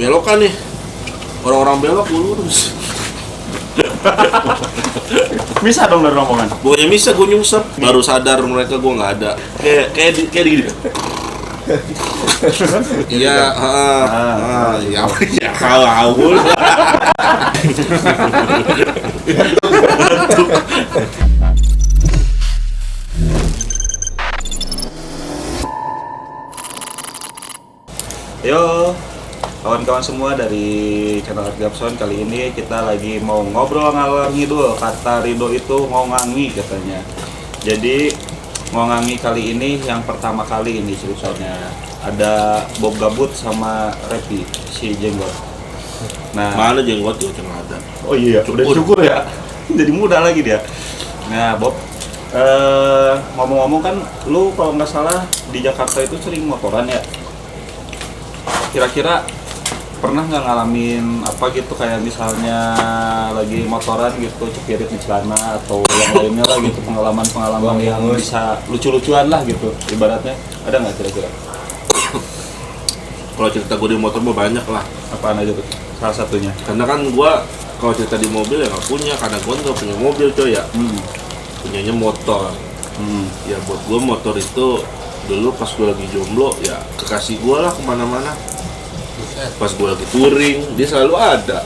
belokan nih, orang-orang belok gue lurus. Bisa dong dari rombongan. Gue bisa, gue nyungsep. Baru sadar mereka gue nggak ada. Kayak gini. Iya, ya kawul. Yo, kawan-kawan semua dari channel Art Gapson, kali ini kita lagi mau ngobrol ngalor ngidul. Kata Rido itu ngongangi katanya. Jadi ngongangi kali ini yang pertama kali ini ceritanya. Ada Bob Gabut sama Repi si Jenggot. Nah, Mana jenggot ya cuma ada. oh iya, udah syukur ya. Jadi muda lagi dia. Nah, Bob, ngomong-ngomong kan lu kalau nggak salah di Jakarta itu sering motoran ya. Kira-kira pernah nggak ngalamin apa gitu, kayak misalnya lagi motoran gitu cepirit di celana atau yang lainnya lah gitu, pengalaman-pengalaman yang bisa lucu-lucuan lah gitu ibaratnya, ada nggak kira-kira? Kalau cerita gue di motor mah banyak lah. Apaan aja tuh salah satunya? Karena kan gue kalau cerita di mobil ya nggak punya, karena gue nggak punya mobil coy ya. Punyanya motor. Ya buat gue motor itu dulu pas gue lagi jomblo ya kekasih gue lah kemana-mana. Pas gue lagi touring dia selalu ada.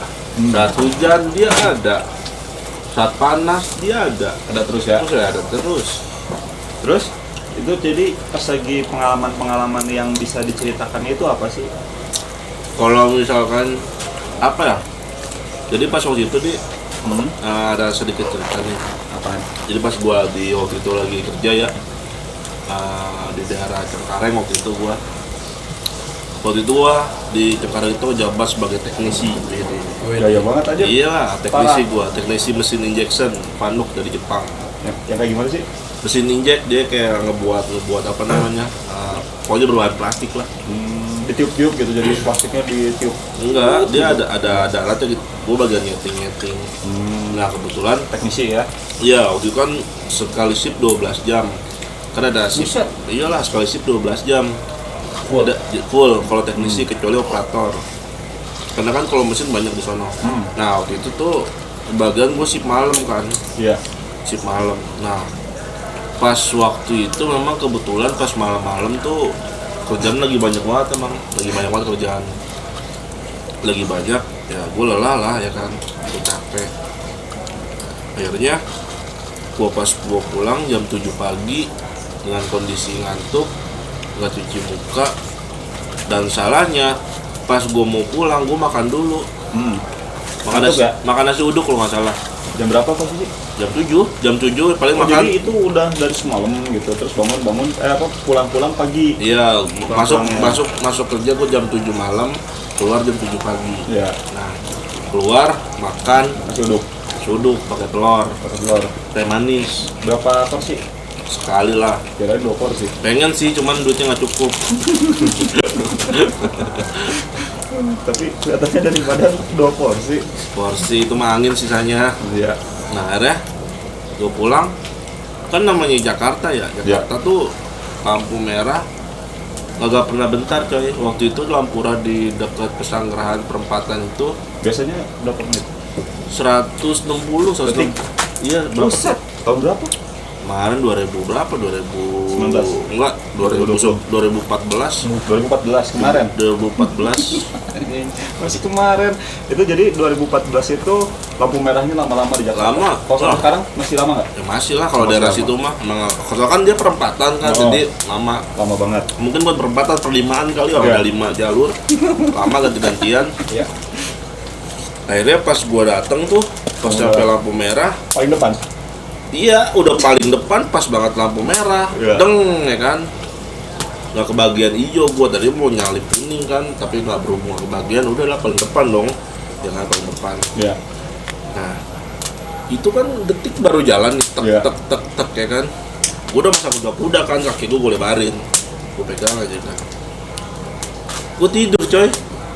Saat hujan dia ada. Saat panas dia ada. Ada terus ya? Terus ya ada terus. Terus itu jadi pas lagi pengalaman-pengalaman yang bisa diceritakan itu apa sih? Kalau misalkan apa ya? Jadi pas waktu itu ada sedikit cerita nih. Apaan? Jadi pas gua waktu itu lagi kerja ya di daerah Cengkareng waktu itu gua di Cengkareng itu jabat sebagai teknisi. Jadi Gaya banget aja. iya, teknisi mesin injection Panuk dari Jepang. Yang kayak gimana sih? Mesin injek dia kayak ngebuat apa namanya? Pokoknya berbahan plastik lah. Ditiup-tiup gitu, jadi plastiknya ditiup. Enggak, dia ada alatnya gitu. Gua bagian nyeting. Nah, kebetulan Teknisi ya? iya, waktu itu kan sekali shift 12 jam. Kan ada shift. Buset. Iyalah, sekali shift 12 jam. Full kalau teknisi kecuali operator. Karena kan kalau mesin banyak di sono. Nah, waktu itu tuh bagian gue shift malam kan. Iya. Shift malam. Nah, pas waktu itu memang kebetulan pas malam-malam tuh kerjaan lagi banyak banget emang. Lagi banyak banget kerjaan. Lagi banyak, ya gue lelah lah ya kan. Gue capek. Akhirnya pas gue pulang jam 7 pagi dengan kondisi ngantuk, nggak cuci muka, dan salahnya pas gue mau pulang gue makan dulu. Makan nasi uduk kalau nggak salah. Jam berapa posisi? Jam 7 paling makan. Jadi itu udah dari semalam gitu, terus bangun pulang pagi. Iya, masuk kerja gue jam 7 malam, keluar jam 7 pagi. Iya. Nah, keluar makan Nasi uduk pakai telur, teh manis. berapa porsi? Sekali lah. Kirain 2 porsi. Pengen sih, cuman duitnya nggak cukup. Tapi kelihatannya dari badan 2 porsi. Porsi itu mah angin sisanya. Iya. Nah, akhirnya gue pulang. Kan namanya Jakarta ya. Jakarta tuh lampu merah agak pernah bentar coy. Waktu itu lampu merah di dekat Pesanggerahan perempatan itu Biasanya berapa menit? 160, 160. Iya, berapa? Buset. Tahun berapa? Kemarin 2000 berapa? 19? Enggak, 2014. 2014 kemarin. 2014. Masih kemarin. Itu jadi 2014 itu lampu merahnya lama-lama di Jakarta. Lama. Kalau sampai sekarang masih lama nggak? Ya masih lah kalau Masih daerah lama. situ mah. Emang kalau kan dia perempatan kan, jadi lama. Lama banget. Mungkin buat perempatan perlimaan kali orang Iya. ada 5 jalur. Lama ganti-gantian. Iya. Akhirnya pas gua dateng tuh, pas sampai lampu merah, Paling depan. iya udah paling depan pas banget lampu merah. Iya. Deng ya kan. Nggak kebagian hijau, gua tadi mau nyalip kuning kan, tapi nggak berhubung kebagian, udahlah paling depan dong. Jangan paling depan. Iya. Nah, itu kan detik baru jalan nih, tek Iya. tek ya kan. Gua udah masang kuda kan, kaki gua lebarin. Gua pegang aja kan. Gua tidur coy.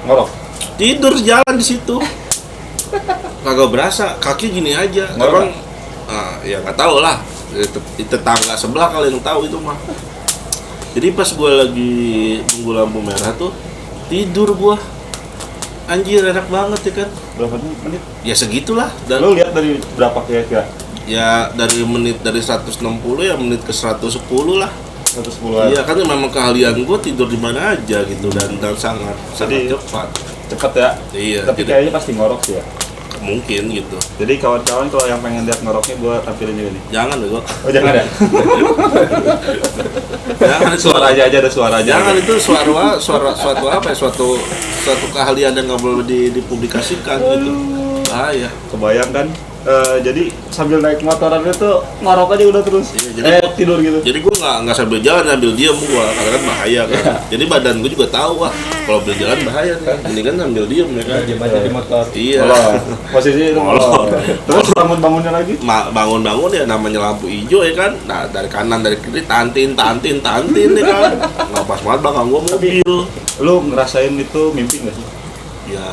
Ngorok. Tidur jalan di situ. Kagak berasa, kaki gini aja. Ngorok. Emang ya nggak tahu lah. Tetangga sebelah kali yang tahu itu mah. Jadi pas gue lagi nunggu lampu merah tuh tidur gue. Anjir enak banget ya kan. Berapa menit? Ya segitulah. Lu lihat dari berapa kira-kira? Ya dari menit dari 160 ya menit ke 110 lah. 110-an. Iya kan memang keahlian gue tidur di mana aja gitu dan sangat Jadi, cepat. Cepet ya? Iya. Tapi jadi, kayaknya pasti ngorok sih ya. mungkin gitu. Jadi kawan-kawan kalau yang pengen lihat ngoroknya gue tampilin juga nih. Jangan bego. Oh jangan ya? Jangan itu Suara aja ada suara aja. Jangan itu suatu apa ya suatu keahlian yang nggak boleh dipublikasikan gitu. Bahaya. Kebayang kan? Jadi sambil naik motoran itu ngorok aja udah terus. Iya, jadi tidur gitu. Jadi gue nggak sambil jalan sambil diem gue karena kan bahaya kan. Jadi badan gue juga tahu wah kalau sambil jalan bahaya nih. Ini kan sambil diem ya kan. Diam aja di motor. Iya. Molor. Posisi itu molor. Molor. Terus bangun-bangunnya lagi? Bangun-bangun ya namanya lampu hijau ya kan. Nah dari kanan dari kiri tantin ya kan. Nggak pas banget belakang gue mobil. Lu ngerasain itu mimpi nggak sih? Ya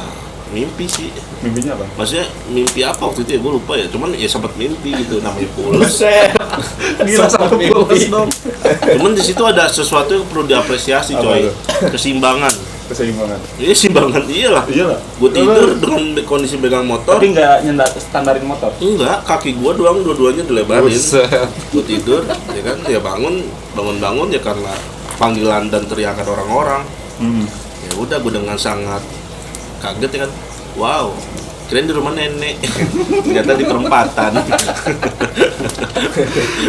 mimpi sih. Mimpinya apa? Maksudnya mimpi apa waktu itu ya gue lupa ya. Cuman ya sempat mimpi gitu namanya pulas. Buset. Gila sampai Mimpi. pulas dong. Cuman di situ ada sesuatu yang perlu diapresiasi Apa coy. tuh? Keseimbangan. Keseimbangan. Iya simbangan iyalah. Iyalah. Gue tidur dengan kondisi pegang motor. Tapi nggak nyendat standarin motor. Enggak, kaki gua doang dua-duanya dilebarin. Buset. Gua tidur, ya kan, ya bangun ya karena panggilan dan teriakan orang-orang. Ya udah gua dengan sangat kaget ya kan. Wow, kirain di rumah nenek. Ternyata di perempatan.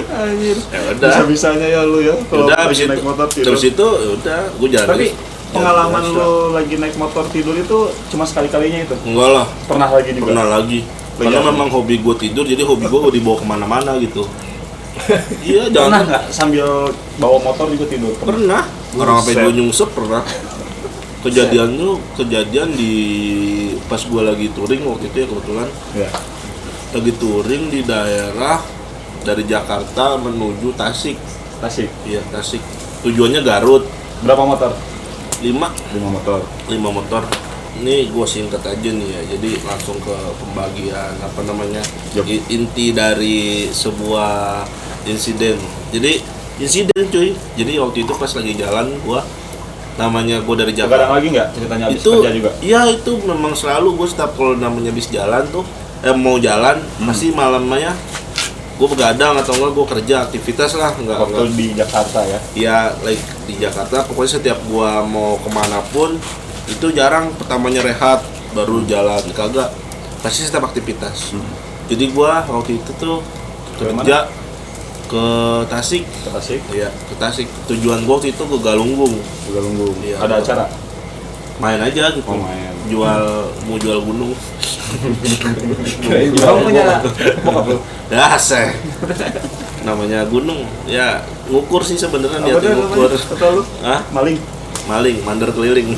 Anjir. Ya udah. Bisa-bisanya ya lu ya kalau Udah habis lagi itu. naik motor tidur. Terus itu ya udah gua jalan. Tapi pengalaman biasa. lu lagi naik motor tidur itu cuma sekali-kalinya itu? Enggak lah, Pernah lagi juga? pernah lagi. Karena Lagi. memang hobi gua tidur, jadi hobi gua dibawa kemana-mana gitu. Iya, Pernah jangan. nggak sambil bawa motor juga tidur? Pernah. Orang sampai Buset. gua nyungsep pernah. Kejadian di pas gua lagi touring waktu itu ya kebetulan Ya. lagi touring di daerah dari Jakarta menuju Tasik. Tasik. Iya, Tasik. Tujuannya Garut. Berapa motor? 5 motor. motor. Ini gua singkat aja nih ya. Jadi langsung ke pembagian apa namanya? Yup. Inti dari sebuah insiden. Jadi insiden cuy. Jadi waktu itu pas lagi jalan gua namanya gua dari Sekarang Jakarta. lagi nggak ceritanya habis Itu kerja juga? iya itu memang selalu gue setiap kalau namanya habis jalan tuh mau jalan pasti malamnya gue begadang atau enggak gue kerja aktivitas lah Waktu enggak di Jakarta ya? ya like di Jakarta pokoknya setiap gue mau kemana pun itu jarang pertamanya rehat baru jalan kagak pasti setiap aktivitas jadi gue waktu itu tuh kerja ke Tasik Ke Tasik? ya ke Tasik tujuan gue waktu itu ke Galunggung Galunggung. Iya. Ada acara? main aja gitu Oh, main. mau jual gunung Kamu punya bokap lu? dasar namanya gunung ya ngukur sih sebenarnya Apa niatnya tuh ngukur namanya? Kata lu? Hah? Maling mandor keliling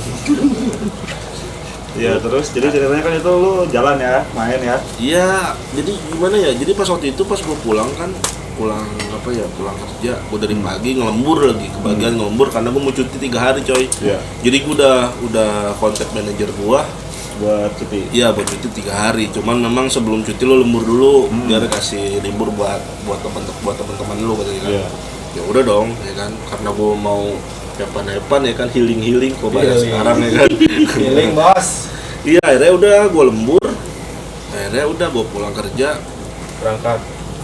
Ya terus, jadi ceritanya kan itu lu jalan ya, main ya? iya jadi gimana ya jadi pas waktu itu pas gue pulang pulang kerja gue dari pagi ngelembur lagi kebagian ngelembur karena gue mau cuti 3 hari coy Iya. jadi gue udah kontak manajer gue Buat cuti. iya buat cuti 3 hari cuman memang sebelum cuti lo lembur dulu biar kasih libur buat teman-teman lo katanya kan Iya. ya udah dong ya kan karena gue mau hepan ya kan healing kok bahas Healing. sekarang ya kan Feeling bos. iya akhirnya udah gue lembur akhirnya udah gue pulang kerja Berangkat.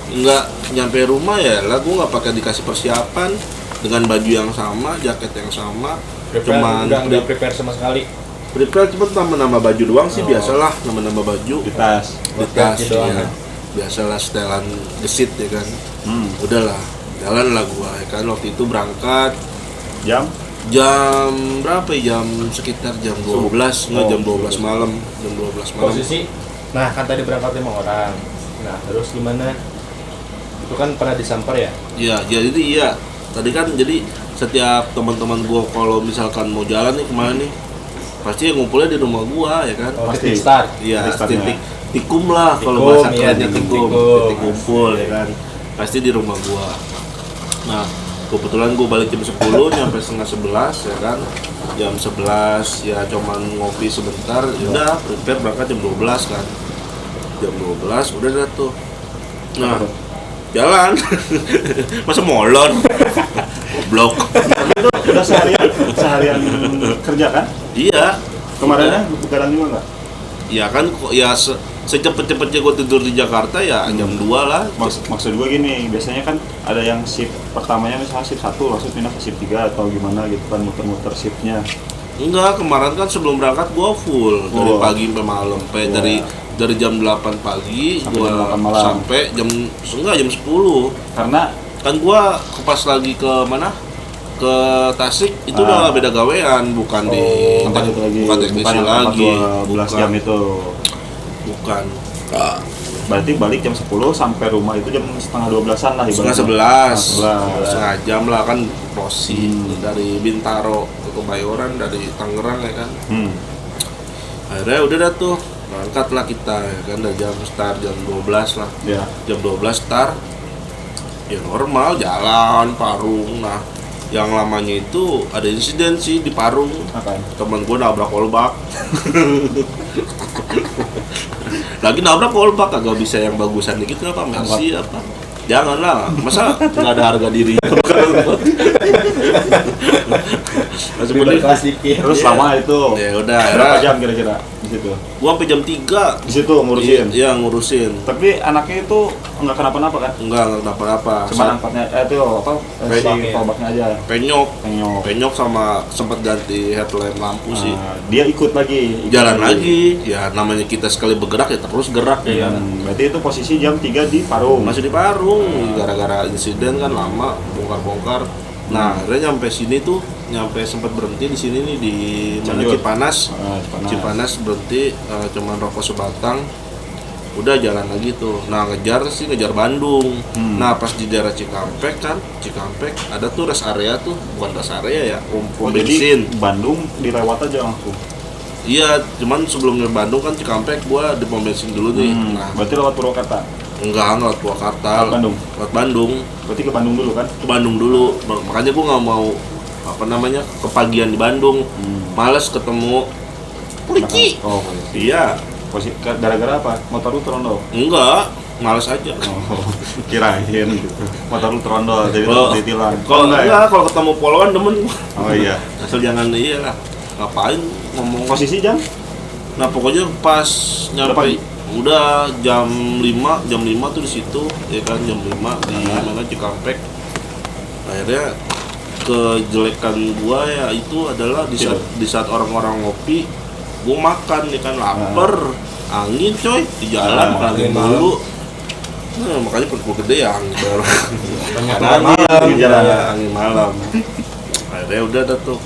nggak nyampe rumah ya lah gue nggak pakai dikasih persiapan dengan baju yang sama jaket yang sama cuman Udah prepare sama sekali. prepare cuma nambah baju doang sih Oh. biasalah nambah baju Di tas. di tas Ganti doang, ya. ya. Biasalah setelan gesit ya kan udahlah jalan lah gua ya kan waktu itu berangkat Jam? jam berapa ya jam sekitar jam 12 nggak Oh, jam 12 malam jam 12 malam Posisi. Nah kan tadi berangkat 5 orang. Nah terus gimana? Itu kan pernah disamper ya? iya jadi iya tadi kan jadi setiap teman-teman gua kalau misalkan mau jalan nih kemana nih pasti ngumpulnya di rumah gua ya kan Oh, Pasti. titik start. iya titik startnya. titik tikum lah kalau Tikum, bahasa iya, kerennya titik tikum tikum. titik kumpul ya kan pasti di rumah gua nah kebetulan gua balik jam 10 nyampe setengah 11 ya kan jam 11 ya cuman ngopi sebentar ya udah prepare berangkat jam 12 kan jam 12 udah dah tuh nah jalan masa molon goblok Itu udah seharian kerja kan? iya Kemarinnya begadang juga nggak? Ya kan, ya secepat-cepatnya gue tidur di Jakarta ya jam 2 lah. Maksud gue gini, biasanya kan ada yang shift pertamanya misalnya shift 1 langsung pindah ke shift 3 atau gimana gitu kan, muter-muter shiftnya. Enggak, kemarin kan sebelum berangkat gue full dari pagi sampai malam, dari jam 8 pagi Sampai gua jam 8 malam. sampai jam 10. Karena Kan gua pas lagi ke mana? Ke Tasik itu udah beda gawean, bukan di tempat itu lagi, bukan teknisi yang tempat lagi, 12 jam itu. bukan. Berarti balik jam 10 sampai rumah itu jam setengah 12-an lah Setengah ibaratnya. 11, setengah jam lah kan prosi dari Bintaro ke Kebayoran, dari Tangerang ya kan. Akhirnya udah dah tuh berangkat lah kita ya kan, dari start jam 12 lah. Ya. Jam 12 start ya normal jalan Parung. Nah yang lamanya itu ada insiden sih di Parung, Apaan? temen gue nabrak kolbak. Lagi nabrak kolbak kagak bisa yang bagusan dikit apa Mercy apa, janganlah, masa nggak ada harga diri. Masih bener. Klasikin. Terus lama itu. Ya udah Berapa akhirnya jam kira-kira di situ? gua sampai jam 3 Di situ ngurusin. iya ngurusin. Tapi anaknya itu nggak kenapa-napa kan? Enggak kenapa-napa. Cuma angkatnya itu apa? Si kolbaknya aja. Penyok Penyok. sama sempat ganti headlamp lampu sih. Dia ikut lagi. Jalan lagi, ya namanya kita sekali bergerak ya terus gerak ya kan. Berarti itu posisi jam 3 di Parung. Masih di Parung, gara-gara insiden kan lama bongkar-bongkar. Nah, akhirnya nyampe sini tuh, sempat berhenti di sini nih di mana Cianjur. Cipanas. Cipanas. Cipanas berhenti, cuman rokok sebatang. Udah jalan lagi tuh. Nah, ngejar Bandung. Nah, pas di daerah Cikampek ada tuh rest area tuh, bukan rest area ya, pom Jadi bensin. Bandung dilewat aja langsung. Iya, cuman sebelum ke Bandung kan Cikampek gua di pom bensin dulu nih. Nah, Berarti lewat Purwakarta. enggak lewat Purwakarta. Lewat Bandung? Lewat Bandung. Berarti ke Bandung dulu kan? Ke Bandung dulu. Makanya gua nggak mau kepagian di Bandung. Males ketemu polisi. Oh, polisi. Iya. Gara-gara apa? Motor lu terondol? Enggak, males aja. Oh, kirain gitu. Motor lu terondol, jadi Kalau- ditilang. Kalau enggak ya? enggak, kalau ketemu poloan demen gua. Oh iya. Asal jangan iya lah. Ngapain ngomong. Posisi jam? Nah, pokoknya pas Udah pagi? nyampe udah jam 5 tuh di situ ya kan, jam 5 di mana Cikampek. Akhirnya kejelekan gua ya itu adalah di saat orang-orang ngopi gua makan ya kan, lapar, angin coy di jalan, makan angin dulu. Nah, makanya perut gua gede ya angin baru. Angin malam. Akhirnya udah dah tuh.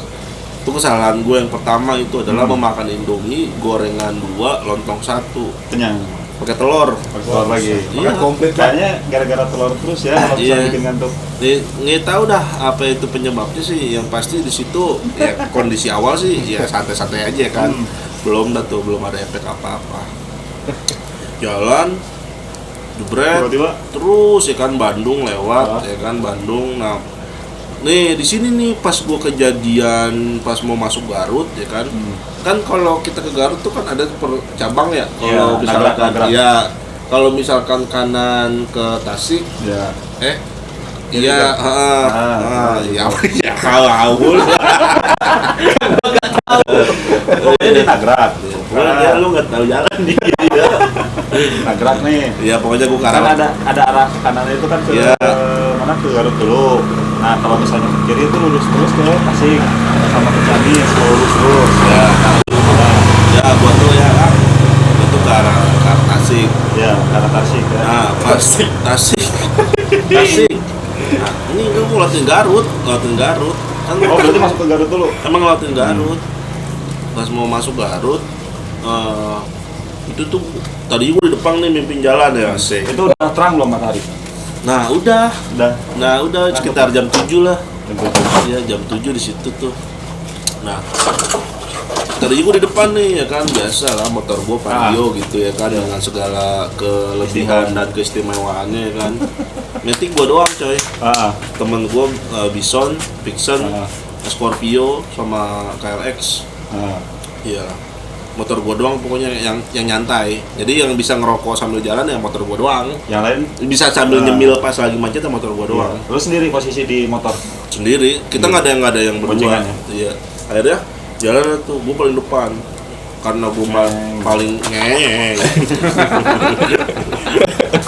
Itu kesalahan gue yang pertama itu adalah memakan Indomie, gorengan 2, lontong 1 Kenyang. pakai telur. Telur lagi. Iya. Komplit kan? Kayaknya gara-gara telur terus ya kalau Iya. bisa bikin ngantuk. Nggak tahu dah apa itu penyebabnya sih. Yang pasti di situ ya kondisi awal sih ya santai-santai aja kan. Belum ada efek apa-apa. Jalan jebret Tiba-tiba terus ya kan, Bandung lewat ya kan, Bandung. Nah, nih di sini nih pas gua kejadian pas mau masuk Garut ya kan. Kan kalau kita ke Garut tuh kan ada cabang ya. Kalau Iya, misalkan nagrak. ya kalau misalkan kanan ke Tasik ya iya, ya kalau ini nagrak. ya lu nggak tahu jalan nih. Nagrak nih. Ya pokoknya gua Kan karang. ada arah kanan itu kan ke Iya. mana, ke Garut dulu. Nah kalau misalnya ke kiri itu lurus terus ke Tasik sama ke Ciamis, lurus terus. Ya, gua tuh ya, gua tuh ke arah Tasik. Ya, ke arah Tasik ya. Nah, pas Tasik. Nah, ini gua mau ngeliatin Garut. Kan Oh berarti masuk ke Garut dulu. emang ngeliatin Garut. Pas mau masuk Garut, itu tuh tadi gua di depan nih mimpin jalan ya, sih. Itu udah terang belum matahari? Nah, udah Udah. sekitar jam 7 lah. Iya, jam 7 di situ tuh. Nah, tadi gue di depan nih ya kan, biasa lah motor gue Vario gitu ya kan, dengan segala kelebihan dan keistimewaannya ya kan. Metik gue doang coy. Temen gue Bison, Vixen, Scorpio sama KLX. Iya. Motor gue doang pokoknya yang nyantai. Jadi yang bisa ngerokok sambil jalan ya motor gue doang. Yang lain Bisa sambil nyemil pas lagi macet ya motor gue doang. Lu sendiri posisi di motor. Sendiri, kita nggak ada yang berdua. Boncengannya? Iya. Akhirnya jalan tuh, gue paling depan. karena gue paling ngeng.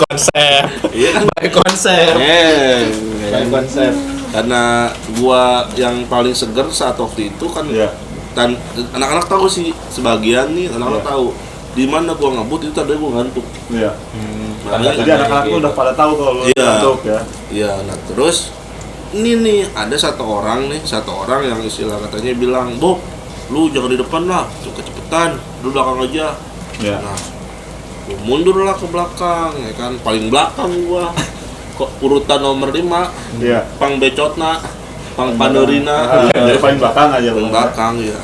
Konsep. Iya kan, Konsep. ngeng. Konsep. Karena gua yang paling seger saat waktu itu kan, Iya. dan anak-anak tahu sih, sebagian nih anak-anak Iya. tahu di mana gua ngebut itu tadi gua ngantuk. Iya. Makanya Jadi anak-anak tuh udah pada tahu kalau lu Iya. ngantuk ya. Iya, nah terus ini nih ada satu orang yang istilah katanya bilang, Bob, lu jangan di depan lah, kecepetan, lu belakang aja. Iya. Nah, gua mundur lah ke belakang, ya kan, paling belakang gua. Kok urutan nomor 5, Iya. pang becotna, pang panerina. Jadi paling belakang aja Paling lu. belakang ya.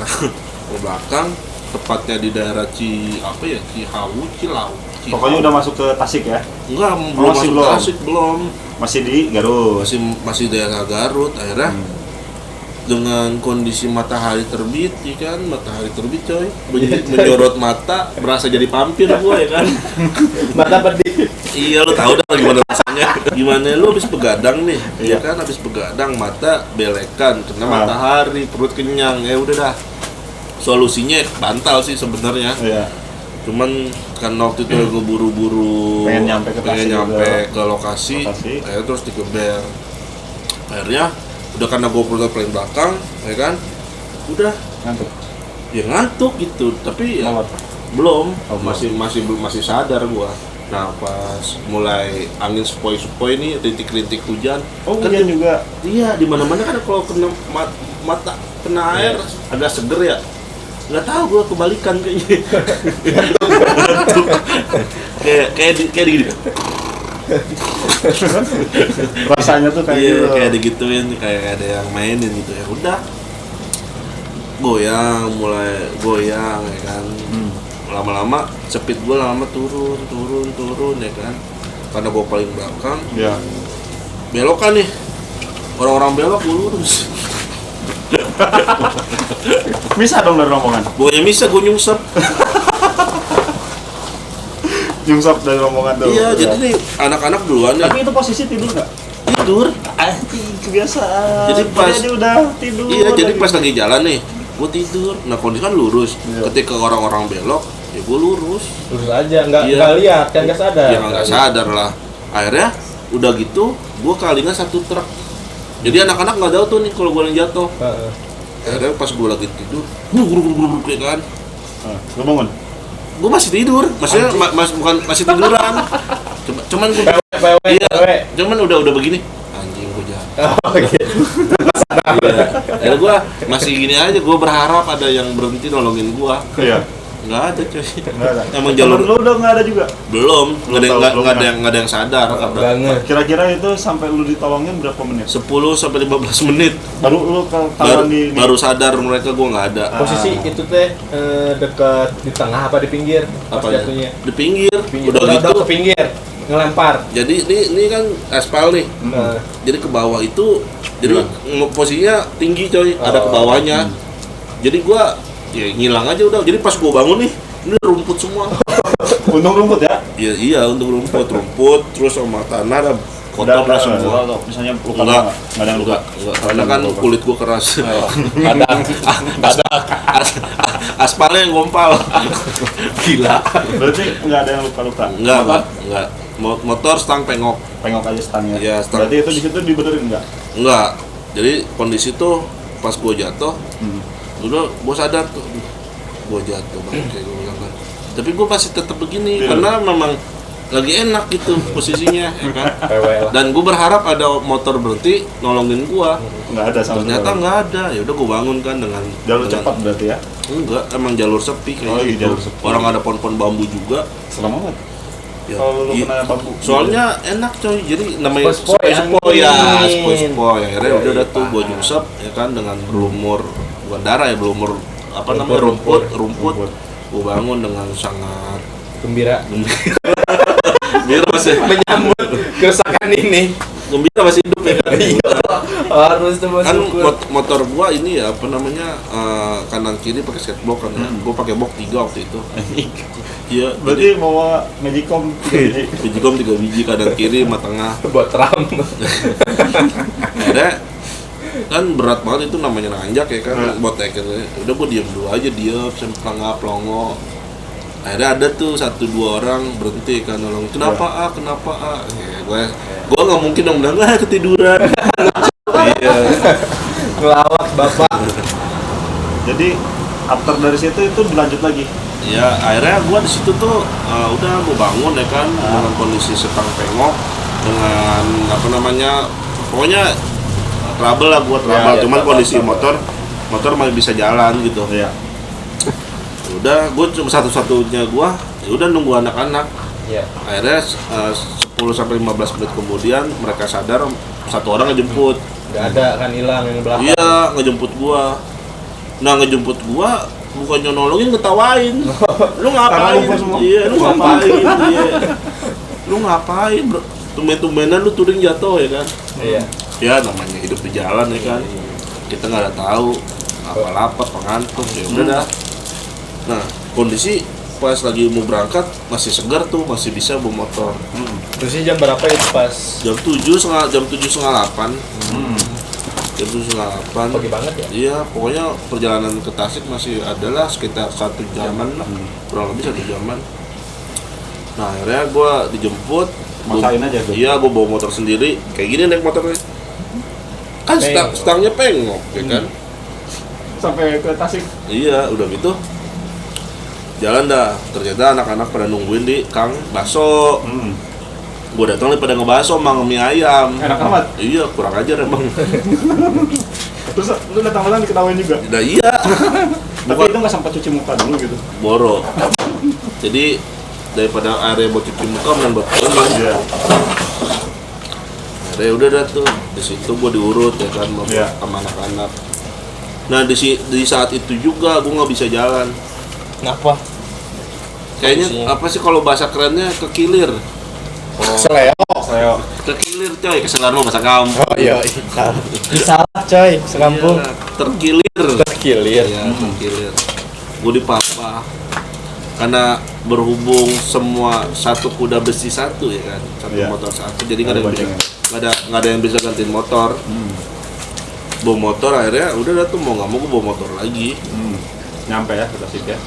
Ke belakang, tepatnya di daerah Cihawu, Cilau. Pokoknya udah masuk ke Tasik ya. Enggak, belum masih masuk belum? Tasik, belum. Masih di Garut. Masih daerah Garut. Akhirnya dengan kondisi matahari terbit, ya kan, matahari terbit coy, menyorot mata, berasa jadi vampir gua ya kan. Mata pedih. Iya, lu tahu dah gimana rasanya. Gimana lu habis begadang nih, ya Iya. kan, habis begadang mata belekan kena Ah. matahari, perut kenyang, ya udah dah. Solusinya bantal sih sebenarnya. Iya. Cuman karena waktu itu gue buru-buru Pengen nyampe ke Tasik juga. ke lokasi, Lokasi. akhirnya terus dikeber. Akhirnya udah karena gue perut paling belakang, ya kan, udah Ngantuk. ya ngantuk gitu, tapi ya Molot. belum, Oh, belum. masih sadar gua. Nah, pas mulai angin sepoi-sepoi nih, rintik-rintik hujan. Oh, kan hujan juga. Iya, di mana-mana kan kalau kena mata kena air agak seger ya. Nggak tahu gua kebalikan kayaknya. kayak gini. Rasanya tuh kayak Iya, gitu. kayak digituin, kayak ada yang mainin gitu ya. Udah. Mulai goyang ya kan. Lama-lama speed gue lama turun ya kan, karena gue paling belakang. Iya. Belokan nih, orang-orang belok gue lurus. Bisa dong dari rombongan. Gue yang bisa, gue nyungsep. Nyungsap dari rombongan tuh. Iya, jadi nih anak-anak duluan nih Tapi itu posisi tidur nggak? tidur. Anjing, kebiasaan. Jadi pas- dia udah tidur. Iya, jadi lagi. pas lagi jalan nih gue tidur. Nah, kondisi kan lurus. Iya. Ketika orang-orang belok ya gue lurus. Lurus aja, nggak Iya. lihat kan, nggak sadar. Ya nggak sadar lah. Akhirnya udah gitu gue kalingan satu truk. Jadi anak-anak nggak tahu tuh nih kalau gue yang jatuh. Heeh. Akhirnya pas gue lagi tidur, guru ya kan, Lu bangun. gue masih tidur, maksudnya bukan masih tiduran. Cuman gue PW. cuman udah begini, anjing gue jatuh. Oh, gitu. Iya. Akhirnya gue masih gini aja, gue berharap ada yang berhenti nolongin gue. Iya. Nggak ada coy. Nggak ada. Emang Temen jalur lu udah nggak ada juga. belum, nggak ada tahu, nggak belum nggak ada ya? yang nggak ada yang sadar. Karena Banget. Kira-kira itu sampai lu ditolongin berapa menit? 10 sampai 15 menit Baru lu ketahuan di baru sadar mereka gue nggak ada. Posisi itu teh dekat di tengah apa di pinggir? Pas Apa ya? jatuhnya. Di pinggir, Pinggir. udah gitu. ke pinggir, ngelempar. Jadi ini kan aspal nih. Nah, Jadi ke bawah itu, jadi posisinya tinggi coy, ada ke bawahnya. Jadi gua ya ngilang aja udah. Jadi pas gua bangun nih, ini rumput semua. Untung rumput ya. Iya iya untuk rumput terus sama tanah ada kotor Udah lah semua. misalnya luka Enggak, nggak ada yang luka. enggak. Karena kan kulit gua keras. ada Aspalnya yang gompal. Gila. Berarti nggak ada yang luka-luka. Enggak. Motor stang pengok. Pengok aja stangnya. Iya, stang. Berarti itu di situ dibenerin nggak? Enggak. Jadi kondisi tuh pas gua jatuh, udah gue sadar tuh, gue jatuh banget kayak gue bilang kan. Tapi gue masih tetap begini Iya. karena memang lagi enak gitu posisinya, ya kan. PW lah. Dan gue berharap ada motor berhenti nolongin gue. Nggak ada sama Ternyata sekali. nggak ada. Ya udah gue bangun kan dengan Jalur dengan- cepat berarti ya. Enggak, emang jalur sepi kayak Oh, iya, gitu. jalur sepi. Orang ada pohon-pohon bambu juga. Serem banget. Ya, Kalau lu iya. kena bambu. Soalnya enak coy, jadi namanya Sepoi-sepoi sepoi-sepoi ya, angin. sepoi-sepoi. Akhirnya Iya, udah iya, tuh gue paham. nyungsep ya kan dengan berumur bukan darah ya, berumur apa namanya Rumput. rumput. Gue bangun dengan sangat Gembira gembira masih menyambut kerusakan ini. gembira masih hidup ya kan. Harus tuh Kan bersyukur. motor gua ini ya apa namanya kanan kiri pakai skateboard kan ya. Gua pakai box 3 waktu itu. Iya, Berarti bawa Magicom 3 biji. biji 3 biji kanan kiri sama tengah. Buat ram. Ada kan berat banget itu namanya nanjak ya kan, buat tekernya. Udah gue diem dulu aja, sambil pelongo. Akhirnya ada tuh 1-2 orang berhenti kan nolong. Kenapa ya, gue nggak mungkin dong bilang ketiduran. Iya. Ngelawak bapak. Jadi after dari situ itu dilanjut lagi. Ya akhirnya gue di situ tuh udah gue bangun ya kan dengan kondisi setang pengok, dengan apa namanya, pokoknya trouble lah, gue trouble. Ya, Cuman trouble, kondisi trouble. motor masih bisa jalan gitu. Iya. Udah gue cuma satu-satunya gue ya udah nunggu anak-anak. Iya. Akhirnya 10-15 menit kemudian mereka sadar, satu orang ngejemput. Nggak ada kan, hilang yang belakang. Iya, ngejemput gua. Nah, ngejemput gua bukannya nolongin, ngetawain. Lu ngapain? Iya, lu ngapain? Iya. Lu ngapain, bro? Tumben-tumbenan lu touring jatuh ya kan? Iya. Ya namanya hidup di jalan ya kan. Kita nggak ada tahu apa-apa, pengantuk ya udah dah. Nah, kondisi pas lagi mau berangkat masih segar tuh, masih bisa bawa motor. Terusnya jam berapa itu pas? Jam 7.30, jam 7.30. Jam 7.30. Pagi banget ya? Iya, pokoknya perjalanan ke Tasik masih adalah sekitar 1 jaman lah, kurang lebih 1 jaman. Nah, akhirnya gue dijemput. Maksain aja tuh. Iya, gue bawa motor sendiri. Kayak gini naik motornya. Kan stangnya pengok, ya kan? Sampai ke Tasik. Iya, udah gitu. Jalan dah. Ternyata anak-anak pada nungguin di Kang Baso. Gue datang nih pada ngebaso sama mie ayam. Enak amat. Iya, kurang ajar emang. Terus lu datang malam diketawain juga. Nah iya. Tapi itu nggak sempat cuci muka dulu gitu. Boro. Jadi daripada airnya buat cuci muka mending buat pulang. Iya. Akhirnya udah dah tuh. Di situ gue diurut ya kan sama anak-anak. Nah di saat itu juga gue nggak bisa jalan. Kenapa? Kayaknya apa sih kalau bahasa kerennya kekilir. Seleo. Kekilir coy, kesalahan mau bahasa kampung. Oh iya. Salah coy, sekampung. Iya, terkilir. Terkilir. Iya, terkilir. Gue dipapa. Karena berhubung semua satu kuda besi satu ya kan, satu motor satu, jadi nggak ada yang bisa gantiin motor. Bawa motor akhirnya udah tuh mau nggak mau gue bawa motor lagi. Nyampe ya ke Tasik ya?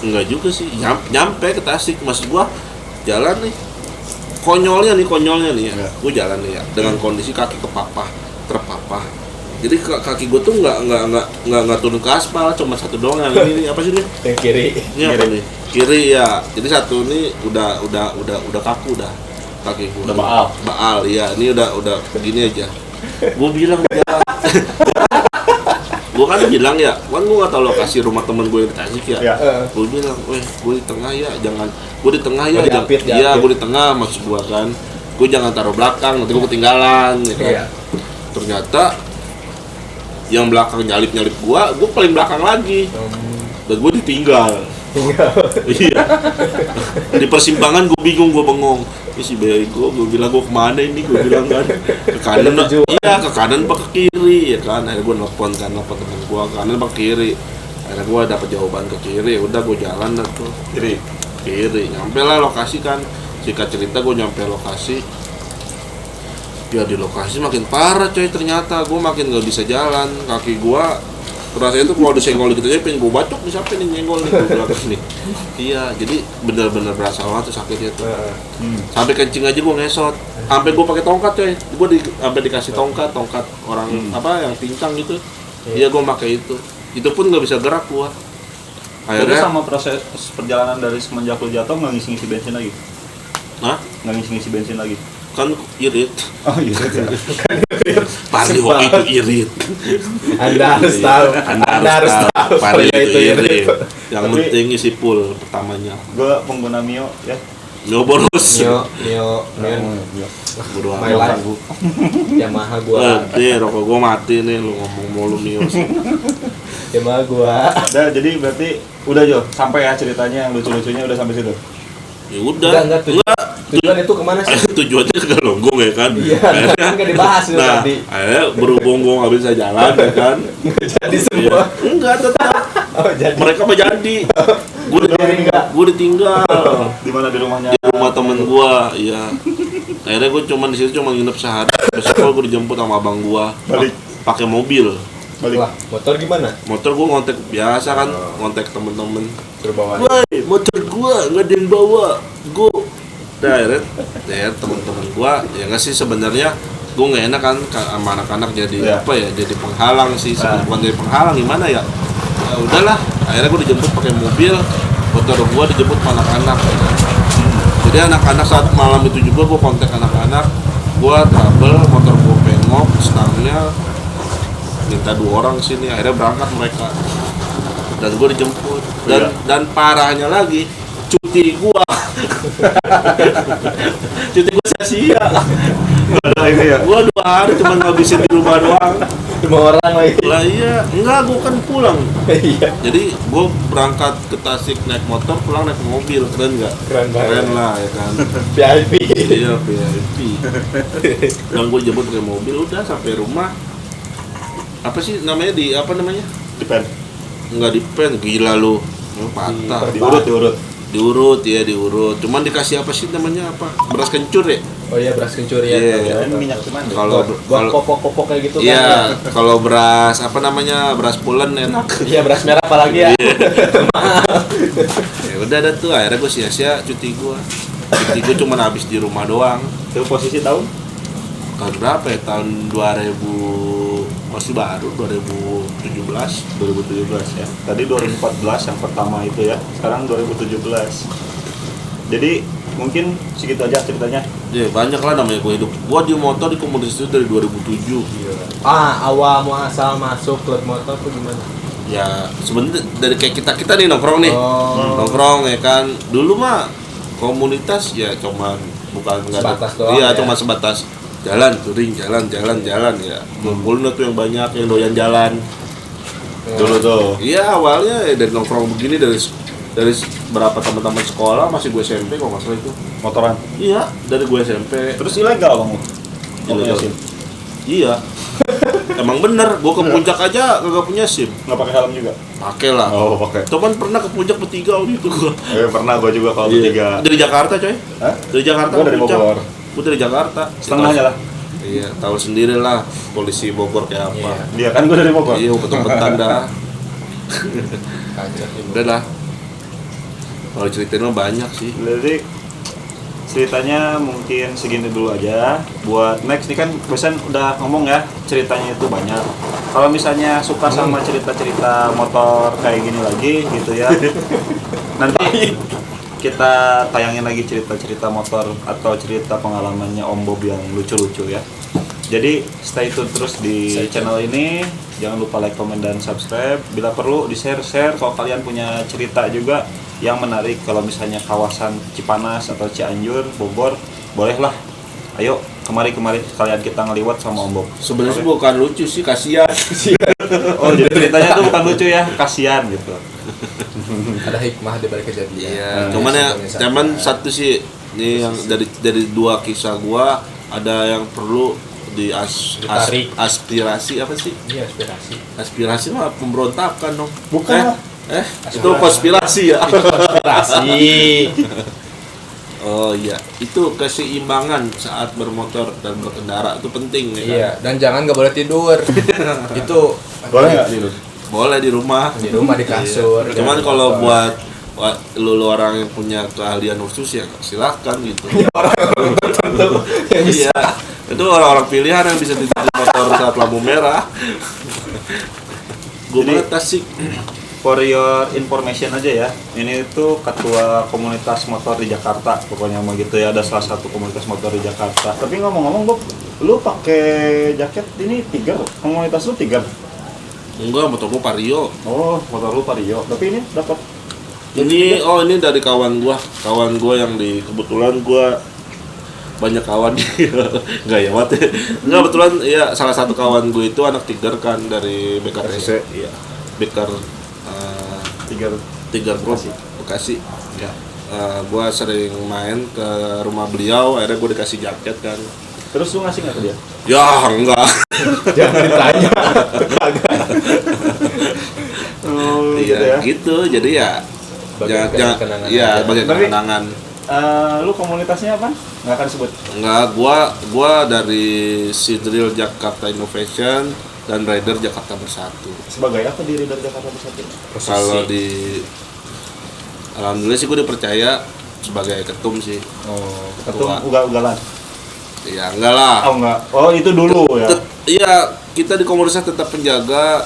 Enggak juga sih, nyampe ke Tasik. Maksud gua jalan nih, konyolnya nih ya. Gua jalan nih ya dengan kondisi kaki terpapah. Jadi kaki gua tuh nggak turun ke aspal, cuma satu doang yang ini apa sih nih? Yang kiri. Ini apa nih? Kiri ya. Jadi satu nih udah kaku dah kaki gua. Udah baal ya. Ini udah begini aja. Gua bilang ya. Gue kan bilang ya, kan gue gak tau lokasi rumah temen gue yang di Tasik ya. Gue bilang, gue di tengah ya, jangan. Gue di tengah ya, iya gue di tengah maksud gue kan. Gue jangan taruh belakang, nanti gue ketinggalan ya kan. Ternyata yang belakang nyalip gue paling belakang lagi. Dan gue ditinggal. Iya. Di persimpangan gue bingung, gue bengong. Ini si bego, gue bilang gue kemana ini, gue bilang kan ke kanan, iya ke kanan apa ke kiri ya kan. Akhirnya gue nelfon temen gue, kanan apa ke kiri. Akhirnya gue dapet jawaban ke kiri, udah gue jalan dah tuh kiri, nyampe lah lokasi kan. Singkat cerita gue nyampe lokasi. Ya di lokasi makin parah coy, ternyata gue makin gak bisa jalan. Kaki gue rasanya tuh kalau disenggol gitu aja pengen gue bacok nih, siapa nih nyenggol nih, gue bilang kesini. Iya, jadi bener-bener berasa banget tuh sakitnya tuh. Sampai kencing aja gue ngesot, sampai gue pakai tongkat coy, gue sampai dikasih tongkat orang apa yang pincang gitu. Iya gue pakai itu pun nggak bisa gerak gue. Akhirnya Akhirnya sama proses perjalanan dari semenjak lu jatuh nggak ngisi bensin lagi? Hah? Nggak ngisi bensin lagi? Kan irit. Oh iya. Pario itu irit. Anda harus tahu. Anda harus tahu. Pario itu irit. Yang Tapi- penting isi full pertamanya. Gue pengguna Mio ya. Nyo boros. Mio, Bodo My amat. life. Yamaha gua. Rokok gua mati nih, lu ngomong mulu Mio sih. Yamaha gua. Udah, jadi berarti udah Jo, sampai ya ceritanya yang lucu-lucunya udah sampai situ. Ya udah. Enggak, tujuan itu kemana sih? Tujuannya ke Galonggong ya kan. Iya, kan nggak dibahas itu Nah, tadi. akhirnya berhubung gua nggak bisa jalan ya kan. Jadi Iya. semua. Enggak tetap. Oh, jadi. Mereka mah jadi. Gua ditinggal. Di mana di rumahnya? Di rumah temen gua, iya. Akhirnya gua di situ cuma nginep sehari. Besok gua dijemput sama abang gua. pakai mobil. Balik. Wah, motor gimana? Motor gua ngontek biasa kan, ngontek temen-temen. Terbawa. Woi, motor gua nggak ada yang bawa. Gua direct, ya temen-temen gua ya nggak sih sebenarnya. Gua nggak enak kan sama anak-anak jadi Iya. apa ya, jadi penghalang sih. Bukan jadi penghalang gimana ya? Ya udahlah, akhirnya gua dijemput pakai mobil. Motor gua dijemput sama anak-anak. Gitu. Jadi anak-anak saat malam itu juga gua kontak anak-anak. Gua trouble, motor gua pengok, stangnya minta 2 orang sini, akhirnya berangkat mereka dan gue dijemput dan parahnya lagi cuti gue sia-sia. Ada ini ya. Gue 2 hari cuma ngabisin di rumah doang. 5 orang lagi. Lah iya, enggak, gue kan pulang. Iya. Jadi gue berangkat ke Tasik naik motor, pulang naik mobil. Keren nggak? Keren banget. Keren lah ya kan. VIP. Iya, VIP. Dan gue jemput pakai mobil, udah sampai rumah. Apa sih namanya apa namanya? Depend. Enggak dipen, gila lu. Patah. Diurut. Diurut. Cuman dikasih apa sih namanya apa? Beras kencur ya? Oh iya, beras kencur ya. Iya. Ini minyak cuman. Buat kopok-kopok kayak gitu kan. Iya, kalau beras apa namanya? Beras pulen enak. Iya, beras merah apalagi ya. Ya udah dah tuh, akhirnya gue sia-sia cuti gue. Cuti gue cuma habis di rumah doang. Itu posisi tahun? Tahun berapa ya? Tahun 2000, masih baru 2017 ya. Tadi 2014 yang pertama itu ya. Sekarang 2017. Jadi mungkin segitu aja ceritanya. Ya banyak lah namanya gue hidup. Gue di motor di komunitas itu dari 2007. Awal muasal masuk klub motor tuh gimana? Ya sebenarnya dari kayak kita nih nongkrong nih. Nongkrong ya kan. Dulu mah komunitas ya cuman bukan nggak ada. Sebatas doang Iya, ya. cuma sebatas jalan touring, jalan ya. Ngumpulin tuh yang banyak yang doyan jalan. Dulu tuh. Iya, awalnya ya dari nongkrong begini dari berapa teman-teman sekolah masih gue SMP kalau nggak salah itu. Motoran. Iya, dari gue SMP. Terus ilegal kamu? Ilegal. Punya SIM? Iya. Emang bener, gue ke puncak aja kagak punya SIM. Nggak pakai helm juga? Pakai lah. Oh, pakai. Cuman pernah ke puncak bertiga waktu itu gue. Pernah gua juga kalau bertiga. Dari Jakarta coy. Hah? Dari Jakarta. Gua dari ke puncak. Bogor. Gue dari Jakarta. Setengahnya lah. Iya, tahu sendiri lah polisi Bogor kayak apa. Dia kan gua dari Bogor. Iya, betul-betul dah. Kaget ibu. Udah lah. Kalau ceritain mah banyak sih. Jadi ceritanya mungkin segini dulu aja. Buat next nih kan Bosan udah ngomong ya ceritanya itu banyak. Kalau misalnya suka sama cerita-cerita motor kayak gini lagi gitu ya, nanti kita tayangin lagi cerita-cerita motor atau cerita pengalamannya Om Bob yang lucu-lucu ya. Jadi stay tune terus di channel ini. Jangan lupa like, comment, dan subscribe. Bila perlu di-share kalau kalian punya cerita juga yang menarik. Kalau misalnya kawasan Cipanas atau Cianjur, Bogor, bolehlah. Ayo kemari kalian kita ngeliwat sama Om Bob. Sebenarnya sih bukan lucu sih, kasihan. Oh jadi ceritanya tuh bukan lucu ya, kasihan gitu. Ada hikmah di balik kejadian. Iya, cuman satu sih ini yang dari 2 kisah gua ada yang perlu Ditarik. aspirasi apa sih? Iya, aspirasi. Aspirasi mah pemberontakan dong. Bukan. Itu konspirasi ya. Aspirasi. Oh iya, itu keseimbangan saat bermotor dan berkendara itu penting ya kan? Iya, dan jangan nggak boleh tidur. Itu Boleh nggak tidur? Boleh di rumah. di rumah di kasur. Iya. Cuman jangan kalau motor. buat lu orang yang punya keahlian khusus ya silahkan gitu. Iya, itu orang-orang pilihan yang bisa tidur di motor saat lampu merah. Gue Jadi- Tasik. For your information aja ya, ini tuh ketua komunitas motor di Jakarta, pokoknya mah gitu ya, ada salah satu komunitas motor di Jakarta. Tapi ngomong-ngomong Bob, lu pakai jaket ini Tiger, komunitas lu Tiger? Enggak, motor gua Vario. Oh, motor lu Vario, tapi ini dapat Ini dari kawan gua yang kebetulan gua banyak kawan enggak ya Wat. Enggak, kebetulan ya salah satu kawan gue itu anak Tiger kan dari BKTC. Iya. Beker Tiger Group Bekasi. Ya. Gua sering main ke rumah beliau, akhirnya gua dikasih jaket kan. Terus lu ngasih nggak ke dia? Ya enggak. Jangan ditanya. Oh, Iya, gitu. Jadi ya jangan kenangan iya, aja. bagian Tapi- kenangan. Lu komunitasnya apa? Nggak akan sebut. Enggak, gua dari Sidril Jakarta Innovation, dan rider Jakarta Bersatu. Sebagai apa diri dari Jakarta Bersatu? Kalau di alhamdulillah sih gue dipercaya sebagai ketum sih. Oh, Ketum Ketua. ugal-ugalan. Ya enggak lah. Oh enggak. Oh itu dulu ya. Iya, kita di komunitas tetap menjaga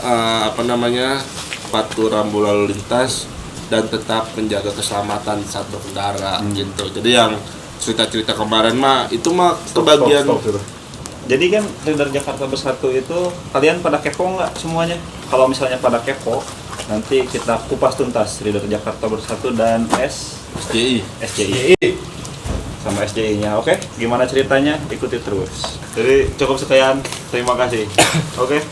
patuh rambu lalu lintas dan tetap menjaga keselamatan saat berkendara gitu. Jadi yang cerita-cerita kemarin mah itu mah kebagian. Stop. Jadi kan rider Jakarta Bersatu itu kalian pada kepo nggak semuanya? Kalau misalnya pada kepo, nanti kita kupas tuntas rider Jakarta Bersatu dan SJI. SJI sama SJI-nya. Oke, gimana ceritanya? Ikuti terus. Jadi cukup sekian. Terima kasih. Oke.